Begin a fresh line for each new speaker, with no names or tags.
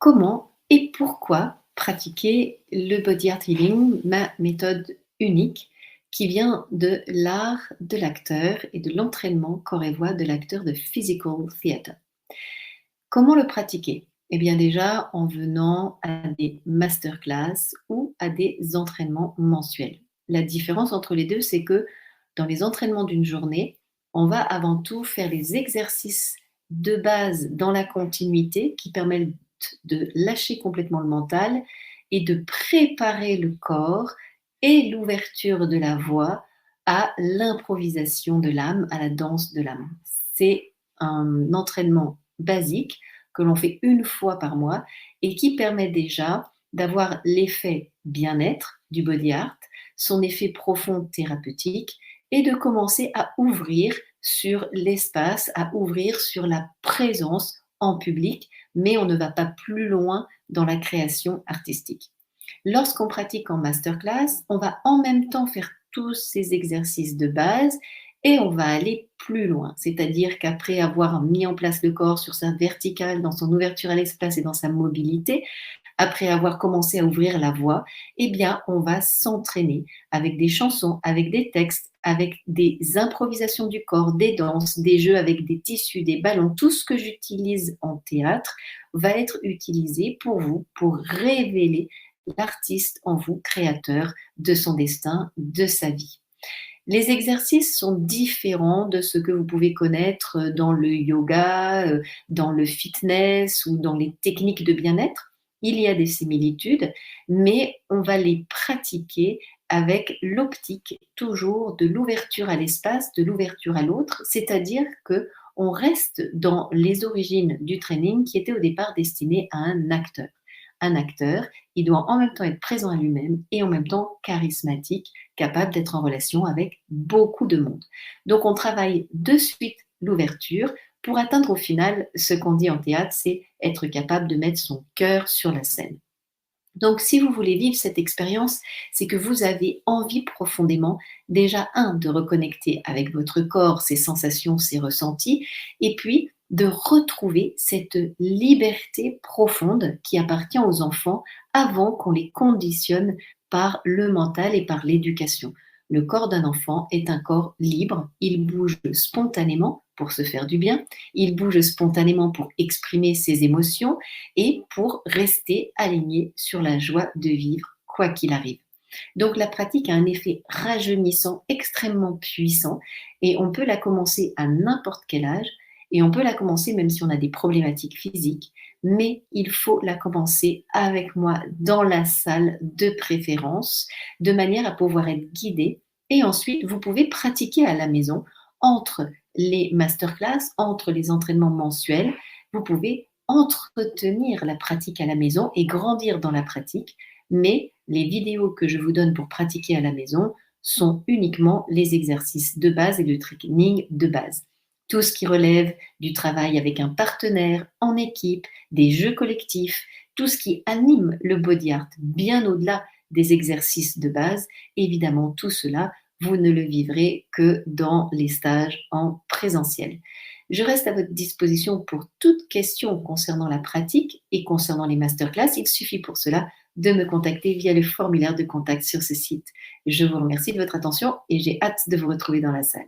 Comment et pourquoi pratiquer le body art healing, ma méthode unique qui vient de l'art de l'acteur et de l'entraînement corps et voix de l'acteur de physical theatre. Comment le pratiquer? Eh bien déjà en venant à des masterclass ou à des entraînements mensuels. La différence entre les 2, c'est que dans les entraînements d'une journée, on va avant tout faire les exercices de base dans la continuité qui permettent de lâcher complètement le mental et de préparer le corps et l'ouverture de la voix à l'improvisation de l'âme, à la danse de l'âme. C'est un entraînement basique que l'on fait une fois par mois et qui permet déjà d'avoir l'effet bien-être du body art, son effet profond thérapeutique et de commencer à ouvrir sur l'espace, à ouvrir sur la présence en public, mais on ne va pas plus loin dans la création artistique. Lorsqu'on pratique en masterclass, on va en même temps faire tous ces exercices de base et on va aller plus loin. C'est-à-dire qu'après avoir mis en place le corps sur sa verticale, dans son ouverture à l'espace et dans sa mobilité, après avoir commencé à ouvrir la voix, eh bien, on va s'entraîner avec des chansons, avec des textes, avec des improvisations du corps, des danses, des jeux avec des tissus, des ballons. Tout ce que j'utilise en théâtre va être utilisé pour vous, pour révéler l'artiste en vous, créateur de son destin, de sa vie. Les exercices sont différents de ce que vous pouvez connaître dans le yoga, dans le fitness ou dans les techniques de bien-être. Il y a des similitudes, mais on va les pratiquer avec l'optique toujours de l'ouverture à l'espace, de l'ouverture à l'autre, c'est-à-dire que on reste dans les origines du training qui était au départ destiné à un acteur. Un acteur, il doit en même temps être présent à lui-même et en même temps charismatique, capable d'être en relation avec beaucoup de monde. Donc on travaille de suite l'ouverture pour atteindre au final ce qu'on dit en théâtre, c'est être capable de mettre son cœur sur la scène. Donc si vous voulez vivre cette expérience, c'est que vous avez envie profondément déjà, de reconnecter avec votre corps, ses sensations, ses ressentis, et puis de retrouver cette liberté profonde qui appartient aux enfants avant qu'on les conditionne par le mental et par l'éducation. Le corps d'un enfant est un corps libre, il bouge spontanément pour se faire du bien, il bouge spontanément pour exprimer ses émotions et pour rester aligné sur la joie de vivre quoi qu'il arrive. Donc la pratique a un effet rajeunissant extrêmement puissant et on peut la commencer à n'importe quel âge et on peut la commencer même si on a des problématiques physiques, mais il faut la commencer avec moi dans la salle de préférence, de manière à pouvoir être guidé et ensuite vous pouvez pratiquer à la maison entre les masterclass, entre les entraînements mensuels, vous pouvez entretenir la pratique à la maison et grandir dans la pratique, mais les vidéos que je vous donne pour pratiquer à la maison sont uniquement les exercices de base et le training de base. Tout ce qui relève du travail avec un partenaire, en équipe, des jeux collectifs, tout ce qui anime le body art bien au-delà des exercices de base, évidemment tout cela, vous ne le vivrez que dans les stages en présentiel. Je reste à votre disposition pour toute question concernant la pratique et concernant les masterclass. Il suffit pour cela de me contacter via le formulaire de contact sur ce site. Je vous remercie de votre attention et j'ai hâte de vous retrouver dans la salle.